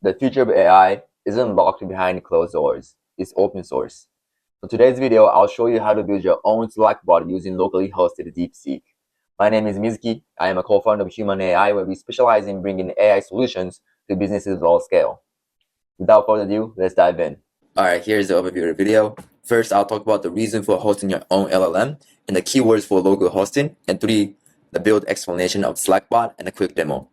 The future of AI isn't locked behind closed doors, it's open source. For today's video, I'll show you how to build your own Slack bot using locally hosted DeepSeek. My name is Mizuki. I am a co-founder of Human AI, where we specialize in bringing AI solutions to businesses of all scale. Without further ado, let's dive in. Alright, here's the overview of the video. First, I'll talk about the reason for hosting your own LLM and the keywords for local hosting, and 3, the build explanation of Slackbot and a quick demo.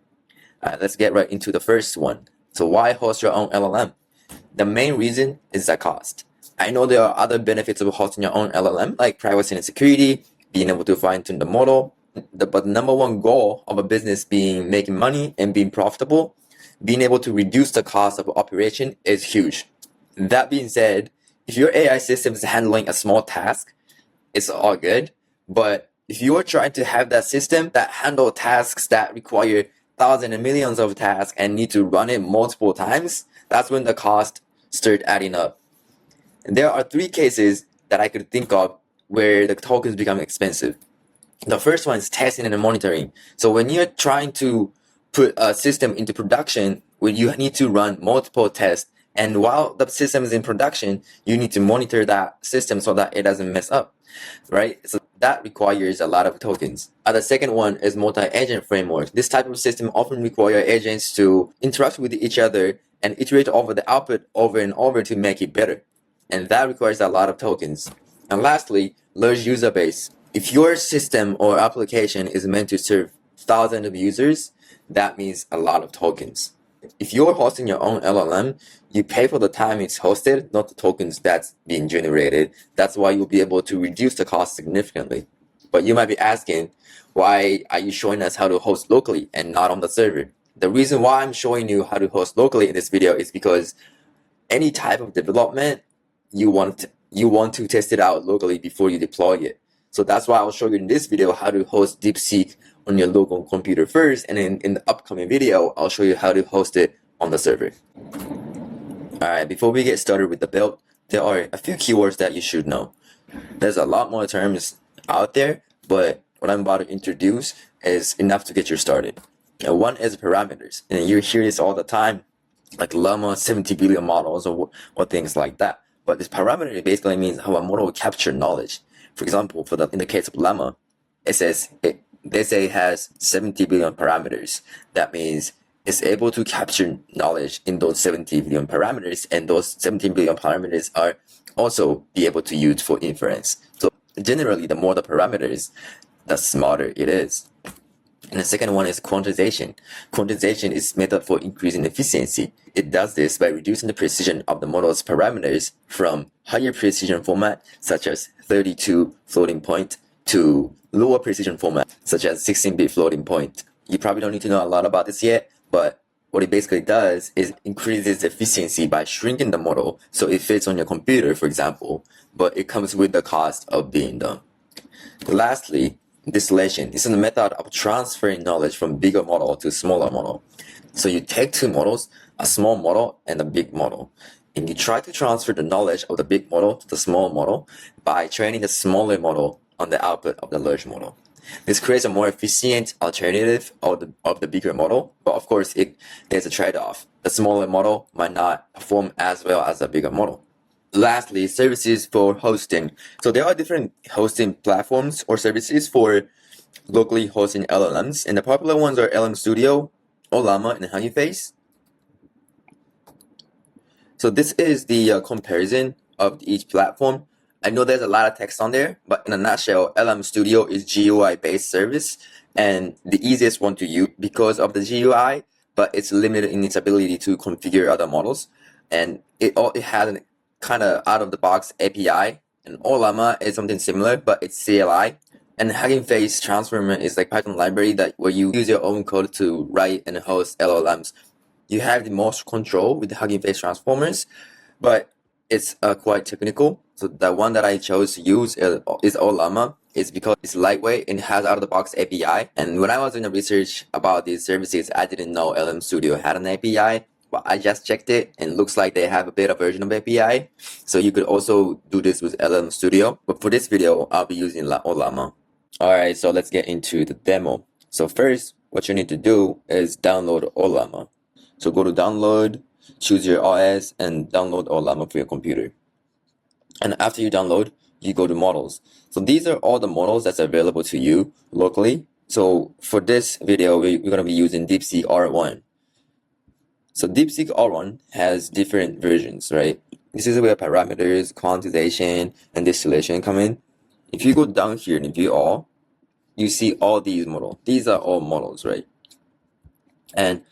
Let's get right into the first one. So why host your own LLM? The main reason is the cost. I know there are other benefits of hosting your own LLM, like privacy and security, being able to fine-tune the model, but the number one goal of a business being making money and being profitable, being able to reduce the cost of operation is huge. That being said, if your AI system is handling a small task, it's all good. But if you are trying to have that system that handle tasks that require thousands and millions of tasks and need to run it multiple times, that's when the cost start adding up. And there are 3 cases that I could think of where the tokens become expensive. The first one is testing and monitoring. So when you're trying to put a system into production, where you need to run multiple tests, and while the system is in production, you need to monitor that system so that it doesn't mess up, right? So that requires a lot of tokens. The second one is multi-agent framework. This type of system often requires agents to interact with each other and iterate over the output over and over to make it better. And that requires a lot of tokens. And lastly, large user base. If your system or application is meant to serve thousands of users, that means a lot of tokens. If you're hosting your own LLM, you pay for the time it's hosted, not the tokens that's being generated. That's why you'll be able to reduce the cost significantly. But you might be asking, why are you showing us how to host locally and not on the server? The reason why I'm showing you how to host locally in this video is because any type of development, you want to test it out locally before you deploy it. So that's why I'll show you in this video how to host DeepSeek on your local computer first, and in the upcoming video, I'll show you how to host it on the server. Alright, before we get started with the build, there are a few keywords that you should know. There's a lot more terms out there, but what I'm about to introduce is enough to get you started. Now, one is parameters, and you hear this all the time, like Llama 70 billion models or things like that. But this parameter basically means how a model will capture knowledge. For example, in the case of Llama, they say it has 70 billion parameters. That means it's able to capture knowledge in those 70 billion parameters, and those 17 billion parameters are also be able to use for inference. So generally, the more the parameters, the smarter it is. And the second one is quantization. Quantization is a method for increasing efficiency. It does this by reducing the precision of the model's parameters from higher precision format, such as 32 floating point, to lower precision format, such as 16-bit floating point. You probably don't need to know a lot about this yet, but what it basically does is increases efficiency by shrinking the model so it fits on your computer, for example, but it comes with the cost of being done. Lastly, distillation. This is a method of transferring knowledge from bigger model to smaller model. So you take 2 models, a small model and a big model, and you try to transfer the knowledge of the big model to the small model by training the smaller model on the output of the large model. This creates a more efficient alternative of the bigger model, but of course there's a trade-off. The smaller model might not perform as well as a bigger model. Lastly, services for hosting. So there are different hosting platforms or services for locally hosting LLMs, and the popular ones are LM Studio, Llama, and Hugging Face. So this is the comparison of each platform. I know there's a lot of text on there, but in a nutshell, LM Studio is GUI-based service and the easiest one to use because of the GUI, but it's limited in its ability to configure other models, and it has an kind of out-of-the-box API. And Llama is something similar, but it's CLI. And Hugging Face Transformer is like Python library where you use your own code to write and host LLMs. You have the most control with the Hugging Face Transformers, but it's quite technical. So the one that I chose to use is Llama. It's because it's lightweight and has out-of-the-box API. And when I was doing the research about these services, I didn't know LM Studio had an API. But I just checked it and it looks like they have a beta version of API. So you could also do this with LM Studio. But for this video, I'll be using Llama. Alright, so let's get into the demo. So first, what you need to do is download Llama. So go to download, choose your OS, and download Llama for your computer. And after you download, you go to models. So these are all the models that's available to you locally. So for this video, we're going to be using DeepSeek R1. So DeepSeek R1 has different versions, right? This is where parameters, quantization, and distillation come in. If you go down here and view all, you see all these models. These are all models, right? And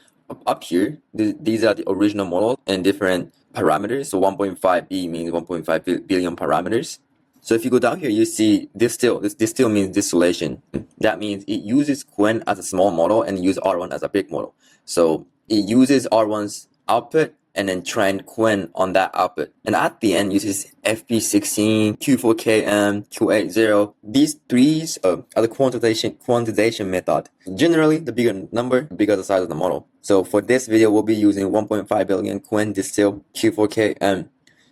up here, these are the original models and different parameters. So 1.5B means 1.5 billion parameters. So if you go down here, you see distill. This distill means distillation. That means it uses Quen as a small model and use R1 as a big model. So it uses R1's output and then train Quen on that output. And at the end, uses FP16, Q4KM, Q80. These three are the quantization method. Generally, the bigger number, the bigger the size of the model. So for this video, we'll be using 1.5 billion Quen distill Q4KM.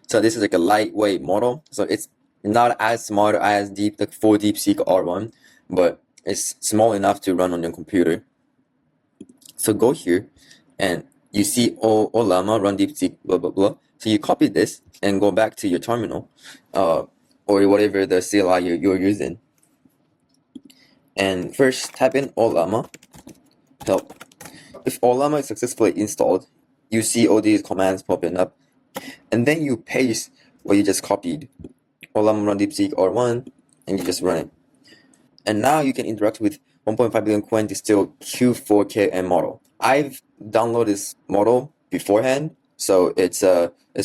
So this is like a lightweight model. So it's not as smart as for DeepSeek R1, but it's small enough to run on your computer. So go here and you see Llama run DeepSeek blah blah blah. So you copy this and go back to your terminal or whatever the CLI you're using. And first type in Llama help. If Llama is successfully installed, you see all these commands popping up, and then you paste what you just copied. Llama run DeepSeek R1, and you just run it. And now you can interact with 1.5 billion Quen distill Q4KM model. I've downloaded this model beforehand, so it's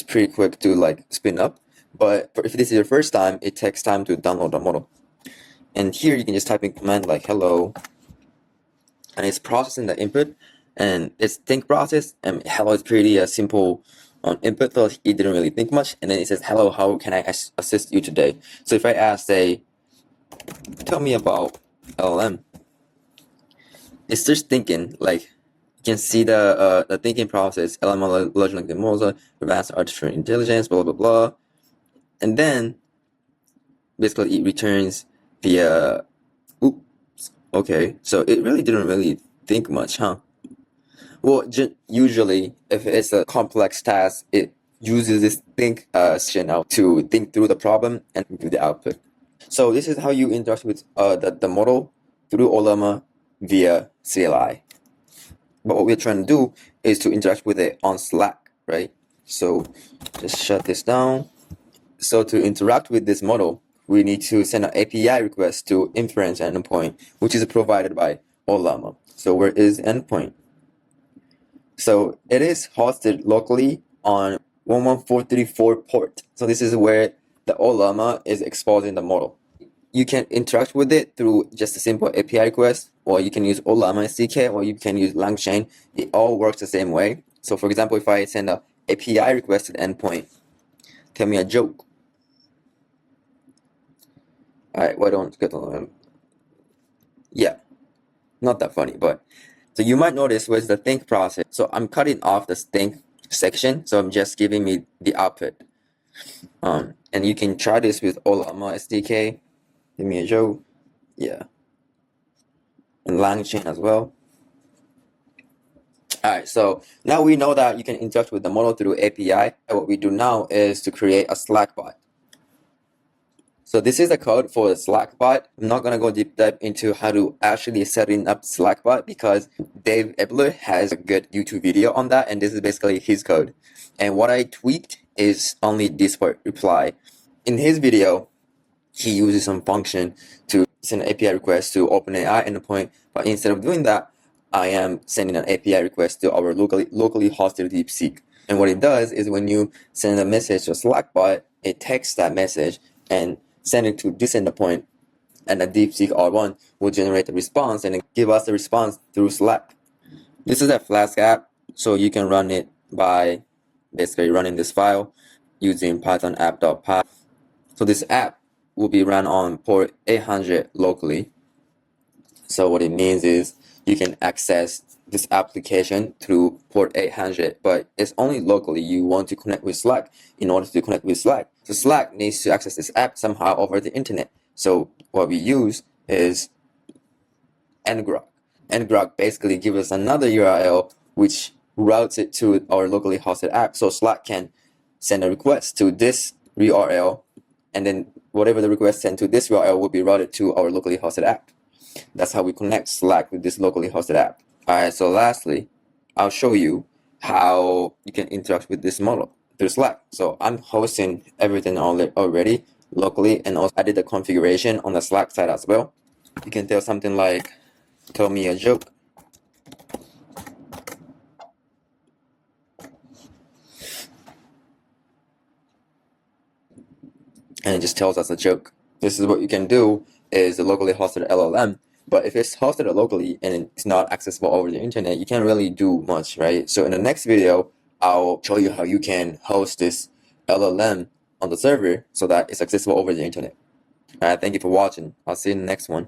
pretty quick to like spin up. But if this is your first time, it takes time to download the model. And here you can just type in command like hello, and it's processing the input, and it's think process. And hello is pretty simple on input, so it didn't really think much. And then it says, hello, how can I assist you today? So if I ask, say, tell me about LLM, it starts thinking. Like you can see the thinking process, LLM, large language model, advanced artificial intelligence, blah blah blah, and then basically it returns the oops. Okay, so it really didn't really think much, huh? Well, usually if it's a complex task, it uses this think section out to think through the problem and do the output. So this is how you interact with the model through Llama via CLI. But what we're trying to do is to interact with it on Slack, right? So just shut this down. So to interact with this model, we need to send an API request to inference endpoint, which is provided by Llama. So where is endpoint? So it is hosted locally on 11434 port. So this is where the Llama is exposing the model. You can interact with it through just a simple API request, or you can use Llama SDK, or you can use LangChain. It all works the same way. So for example, if I send an API request to the endpoint, tell me a joke. All right, why don't get on? Yeah, not that funny, but so you might notice where's the think process. So I'm cutting off the think section, so I'm just giving me the output. And you can try this with Llama SDK. Give me a joke. Yeah. And LangChain as well. Alright, so now we know that you can interact with the model through API. What we do now is to create a Slack bot. So this is the code for the Slack bot. I'm not gonna go deep dive into how to actually setting up Slack bot because Dave Ebler has a good YouTube video on that, and this is basically his code. And what I tweaked is only this part, reply. In his video, he uses some function to send an API request to OpenAI endpoint, but instead of doing that, I am sending an API request to our locally hosted DeepSeek. And what it does is when you send a message to a Slack bot, it takes that message and send it to this endpoint, and the DeepSeek R1 will generate a response and give us the response through Slack. This is a Flask app, so you can run it by basically running this file using python app.py. So this app will be run on port 800 locally. So what it means is you can access this application through port 800, but it's only locally. You want to connect with Slack in order to connect with Slack. So Slack needs to access this app somehow over the internet. So what we use is ngrok. Ngrok basically gives us another URL which routes it to our locally hosted app. So Slack can send a request to this URL, and then whatever the request sent to this URL will be routed to our locally hosted app. That's how we connect Slack with this locally hosted app. Alright, so lastly, I'll show you how you can interact with this model through Slack. So I'm hosting everything already locally, and also I did the configuration on the Slack side as well. You can tell something like, tell me a joke. And it just tells us a joke. This is what you can do is a locally hosted LLM. But if it's hosted locally and it's not accessible over the internet, you can't really do much, right? So in the next video, I'll show you how you can host this LLM on the server so that it's accessible over the internet. Thank you for watching. I'll see you in the next one.